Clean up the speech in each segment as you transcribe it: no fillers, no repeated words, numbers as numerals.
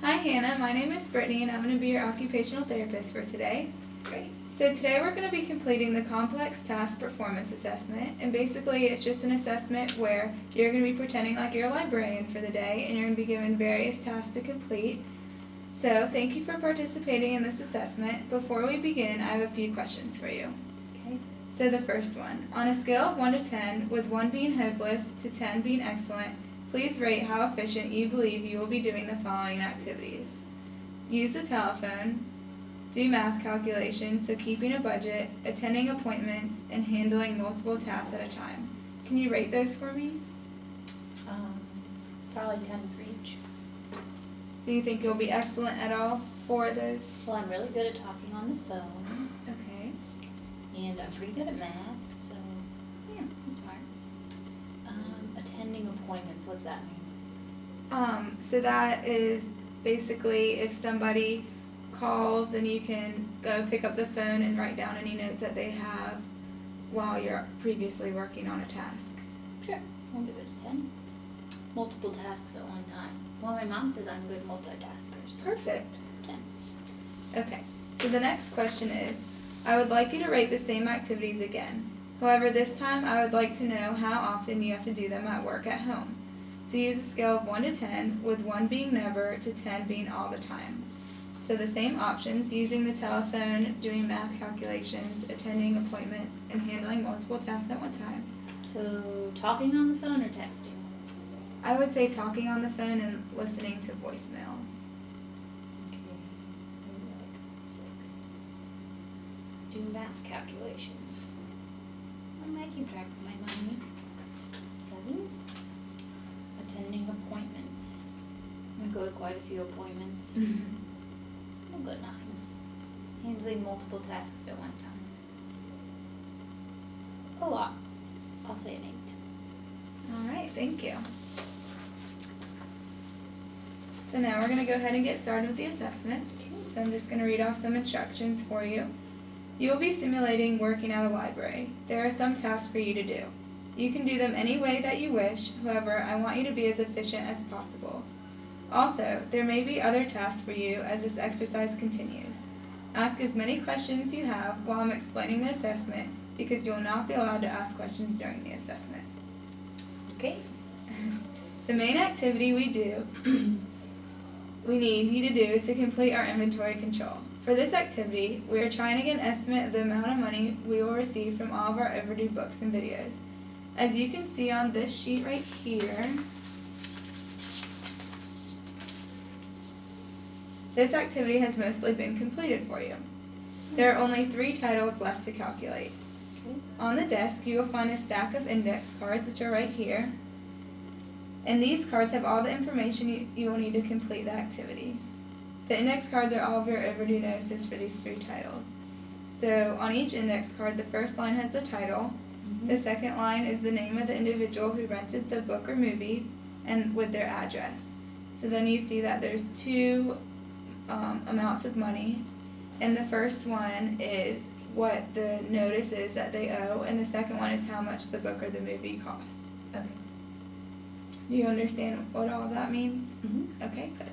Hi Hannah, my name is Brittany and I'm going to be your occupational therapist for today. Great. So today we're going to be completing the complex task performance assessment, and basically it's just an assessment where you're going to be pretending like you're a librarian for the day and you're going to be given various tasks to complete. So thank you for participating in this assessment. Before we begin, I have a few questions for you. Okay. So the first one, on a scale of 1 to 10, with 1 being hopeless to 10 being excellent, please rate how efficient you believe you will be doing the following activities. Use the telephone, do math calculations, so keeping a budget, attending appointments, and handling multiple tasks at a time. Can you rate those for me? Probably 10 for each. Do you think you'll be excellent at all for those? Well, I'm really good at talking on the phone. Okay. And I'm pretty good at math, so yeah, I'm smart. Attending appointments, what's that mean? So that is basically if somebody calls, then you can go pick up the phone and write down any notes that they have while you're previously working on a task. Sure, I'll give it a 10. Multiple tasks at one time. Well, my mom says I'm a good multitasker. So Perfect. 10. Okay, so the next question is, I would like you to rate the same activities again. However, this time I would like to know how often you have to do them at work at home. So use a scale of 1 to 10, with 1 being never to 10 being all the time. So the same options, using the telephone, doing math calculations, attending appointments, and handling multiple tasks at one time. So, talking on the phone or texting? I would say talking on the phone and listening to voicemails. Okay, maybe like 6. Do math calculations. I keep track of my money. 7. Attending appointments. I go to quite a few appointments. A good 9. Handling multiple tasks at one time. A lot. I'll say an 8. Alright, thank you. So now we're going to go ahead and get started with the assessment. So I'm just going to read off some instructions for you. You will be simulating working at a library. There are some tasks for you to do. You can do them any way that you wish, however, I want you to be as efficient as possible. Also, there may be other tasks for you as this exercise continues. Ask as many questions you have while I'm explaining the assessment, because you will not be allowed to ask questions during the assessment. Okay. The main activity we need you to do is to complete our inventory control. For this activity, we are trying to get an estimate of the amount of money we will receive from all of our overdue books and videos. As you can see on this sheet right here, this activity has mostly been completed for you. There are only 3 titles left to calculate. Okay. On the desk, you will find a stack of index cards, which are right here. And these cards have all the information you will need to complete the activity. The index cards are all of your overdue notices for these 3 titles. So on each index card, the first line has the title. The second line is the name of the individual who rented the book or movie, and with their address. So then you see that there's 2 amounts of money, and the first one is what the notice is that they owe, and the second one is how much the book or the movie costs. Okay. Do you understand what all that means? Okay, good.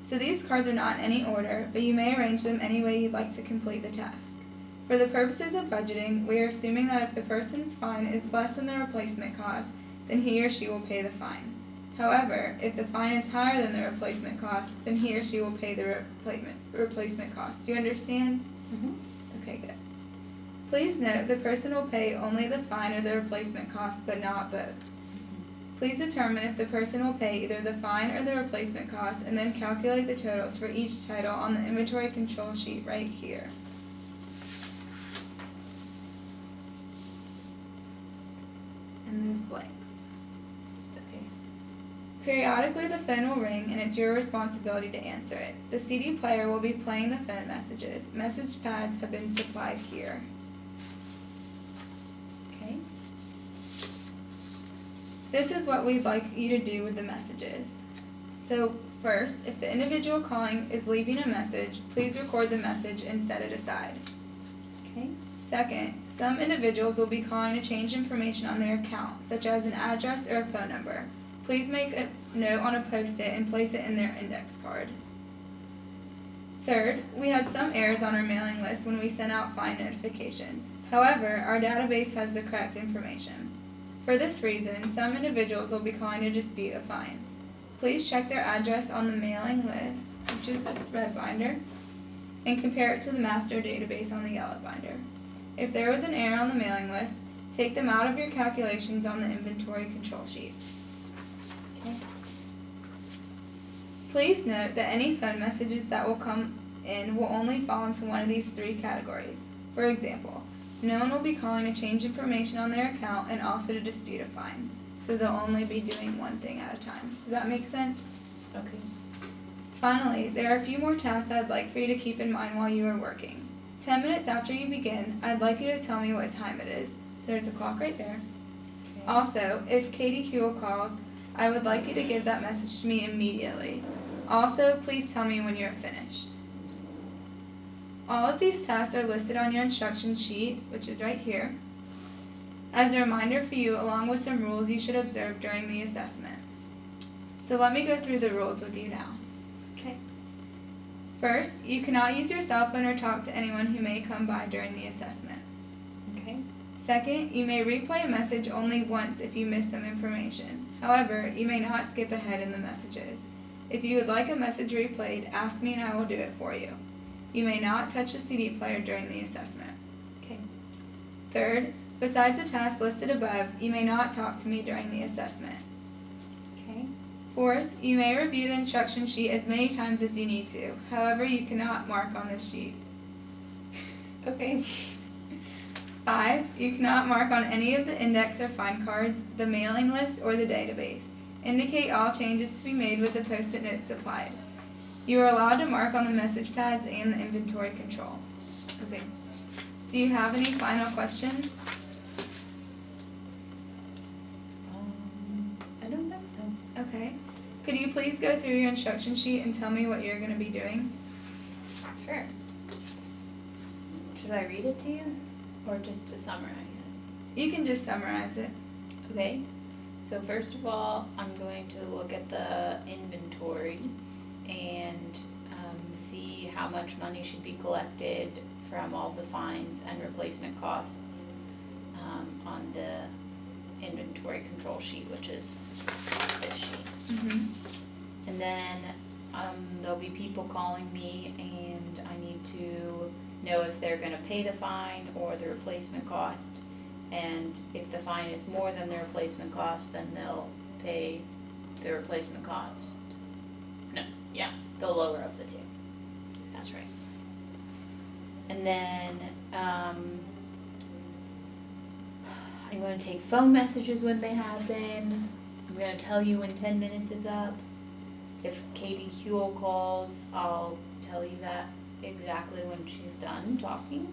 So these cards are not in any order, but you may arrange them any way you'd like to complete the task. For the purposes of budgeting, we are assuming that if the person's fine is less than the replacement cost, then he or she will pay the fine. However, if the fine is higher than the replacement cost, then he or she will pay the replacement cost. Do you understand? Okay, good. Please note the person will pay only the fine or the replacement cost, but not both. Please determine if the person will pay either the fine or the replacement cost, and then calculate the totals for each title on the inventory control sheet right here. And those blanks. Okay. Periodically the phone will ring, and it's your responsibility to answer it. The CD player will be playing the phone messages. Message pads have been supplied here. Okay. This is what we'd like you to do with the messages. So first, if the individual calling is leaving a message, please record the message and set it aside. Okay. Second, some individuals will be calling to change information on their account, such as an address or a phone number. Please make a note on a post-it and place it in their index card. Third, we had some errors on our mailing list when we sent out fine notifications. However, our database has the correct information. For this reason, some individuals will be calling to dispute a fine. Please check their address on the mailing list, which is this red binder, and compare it to the master database on the yellow binder. If there was an error on the mailing list, take them out of your calculations on the inventory control sheet. Okay. Please note that any phone messages that will come in will only fall into one of these three categories. For example, no one will be calling to change information on their account and also to dispute a fine. So they'll only be doing one thing at a time. Does that make sense? Okay. Finally, there are a few more tasks I'd like for you to keep in mind while you are working. 10 minutes after you begin, I'd like you to tell me what time it is. So there's a clock right there. Okay. Also, if Katie Kuehl calls, I would like you to give that message to me immediately. Also, please tell me when you're finished. All of these tasks are listed on your instruction sheet, which is right here, as a reminder for you along with some rules you should observe during the assessment. So let me go through the rules with you now. Okay. First, you cannot use your cell phone or talk to anyone who may come by during the assessment. Okay. Second, you may replay a message only once if you missed some information. However, you may not skip ahead in the messages. If you would like a message replayed, ask me and I will do it for you. You may not touch the CD player during the assessment. Okay. Third, besides the tasks listed above, you may not talk to me during the assessment. Okay. Fourth, you may review the instruction sheet as many times as you need to. However, you cannot mark on this sheet. Okay. 5, you cannot mark on any of the index or fine cards, the mailing list, or the database. Indicate all changes to be made with the post-it note supplied. You are allowed to mark on the message pads and the inventory control. Okay. Do you have any final questions? I don't think so. Okay. Could you please go through your instruction sheet and tell me what you're going to be doing? Sure. Should I read it to you, or just to summarize it? You can just summarize it. Okay. So first of all, I'm going to look at the inventory and see how much money should be collected from all the fines and replacement costs on the inventory control sheet, which is this sheet. And then there'll be people calling me, and I need to know if they're going to pay the fine or the replacement cost. And if the fine is more than the replacement cost, then they'll pay the replacement cost. No, yeah, the lower of the two. That's right. And then I'm going to take phone messages when they happen. I'm going to tell you when 10 minutes is up. If Katie Kuehl calls, I'll tell you that exactly when she's done talking.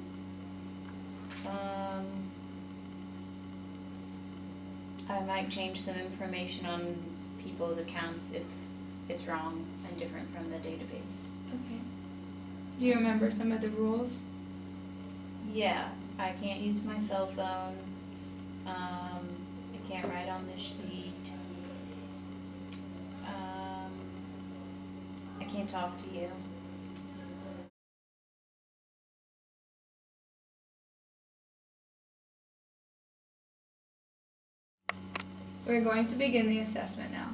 I might change some information on people's accounts if it's wrong and different from the database. Okay. Do you remember some of the rules? Yeah, I can't use my cell phone. I can't write on the sheet. I can't talk to you. We're going to begin the assessment now.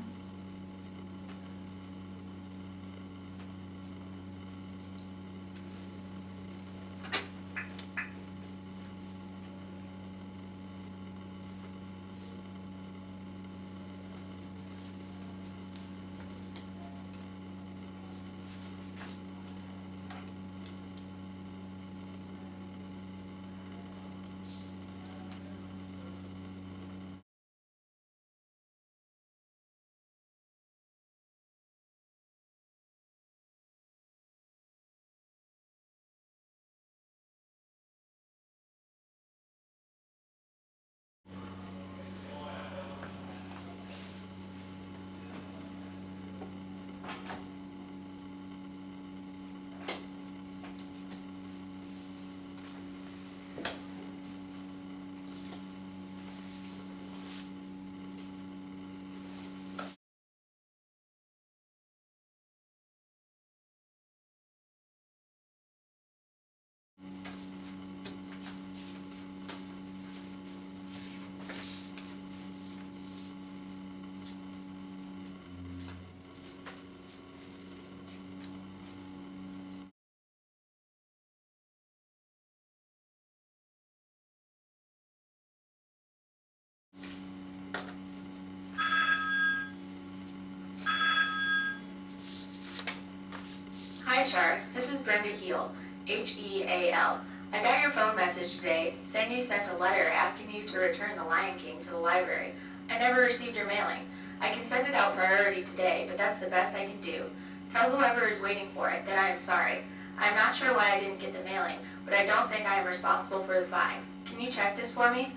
Shar. This is Brenda Heal, Heal. I got your phone message today saying you sent a letter asking you to return The Lion King to the library. I never received your mailing. I can send it out priority today, but that's the best I can do. Tell whoever is waiting for it that I am sorry. I'm not sure why I didn't get the mailing, but I don't think I am responsible for the fine. Can you check this for me?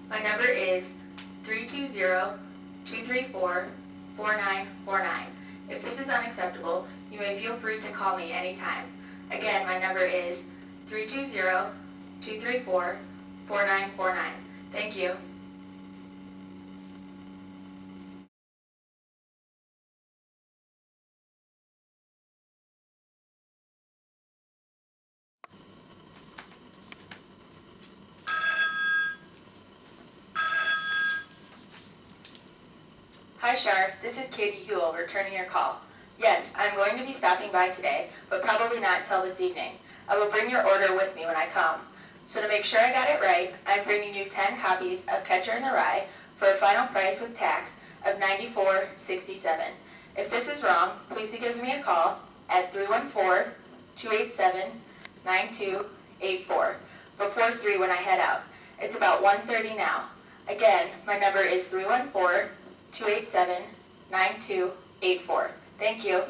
My number is 320-234-4949. If this is unacceptable, you may feel free to call me anytime. Again, my number is 320-234-4949. Thank you. Hi, Shar. This is Katie Huell returning your call. Yes, I'm going to be stopping by today, but probably not until this evening. I will bring your order with me when I come. So to make sure I got it right, I'm bringing you 10 copies of Catcher in the Rye for a final price with tax of $94.67. If this is wrong, please give me a call at 314-287-9284 before 3 when I head out. It's about 1:30 now. Again, my number is 314-287-9284. Thank you.